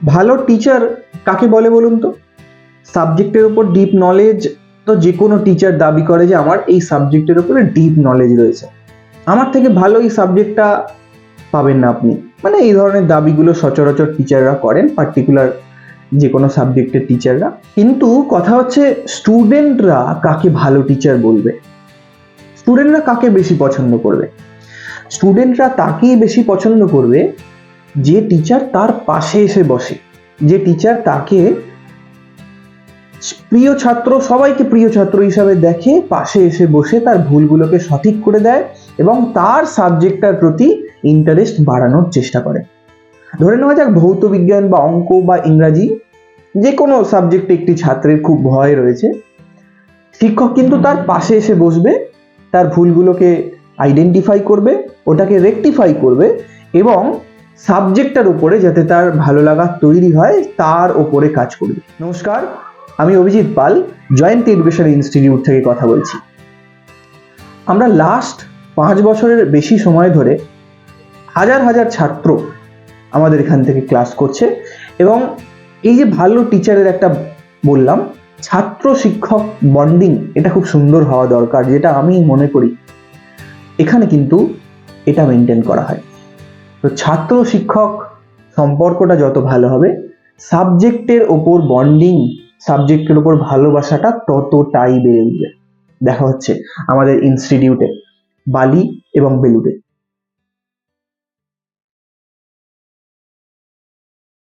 ভালো টিচার কাকে বলে বলুন তো? সাবজেক্টের উপর ডিপ নলেজ। তো যে কোনো টিচার দাবি করে যে আমার এই সাবজেক্টের উপরে ডিপ নলেজ রয়েছে, আমার থেকে ভালো এই সাবজেক্টটা পাবেন না আপনি। মানে এই ধরনের দাবিগুলো সচরাচর টিচাররা করেন, পার্টিকুলার যে কোনো সাবজেক্টের টিচাররা। কিন্তু কথা হচ্ছে স্টুডেন্টরা কাকে ভালো টিচার বলবে, স্টুডেন্টরা কাকে বেশি পছন্দ করবে? স্টুডেন্টরা তাকেই বেশি পছন্দ করবে যে টিচার তার পাশে এসে বসে, যে টিচার তাকে প্রিয় ছাত্র, সবাইকে প্রিয় ছাত্র হিসাবে দেখে, পাশে এসে বসে তার ভুলগুলোকে সঠিক করে দেয় এবং তার সাবজেক্টটার প্রতি ইন্টারেস্ট বাড়ানোর চেষ্টা করে। ধরে নেওয়া যাক ভৌত বিজ্ঞান বা অঙ্ক বা ইংরাজি, যে কোনো সাবজেক্টে একটি ছাত্রের খুব ভয় রয়েছে, শিক্ষক কিন্তু তার পাশে এসে বসবে, তার ভুলগুলোকে আইডেন্টিফাই করবে, ওটাকে রেকটিফাই করবে এবং সাবজেক্টটার উপরে যাতে তার ভালো লাগা তৈরি হয় তার ওপরে কাজ করবে। নমস্কার, আমি অভিজিৎ পাল, জয়ন্তী এডুকেশন ইনস্টিটিউট থেকে কথা বলছি। আমরা লাস্ট 5 বছরের বেশি সময় ধরে হাজার হাজার ছাত্র আমাদের এখান থেকে ক্লাস করছে এবং এই যে ভালো টিচারের একটা বললাম, ছাত্র শিক্ষক বন্ডিং, এটা খুব সুন্দর হওয়া দরকার, যেটা আমি মনে করি এখানে কিন্তু এটা মেনটেন করা হয়। তো ছাত্র শিক্ষক সম্পর্কটা যত ভালো হবে, সাবজেক্টের ওপর বন্ডিং, সাবজেক্টের ওপর ভালোবাসাটা ততটাই বেড়ে উঠবে। দেখা হচ্ছে আমাদের ইনস্টিটিউটে, বালি এবং বেলুড়ে।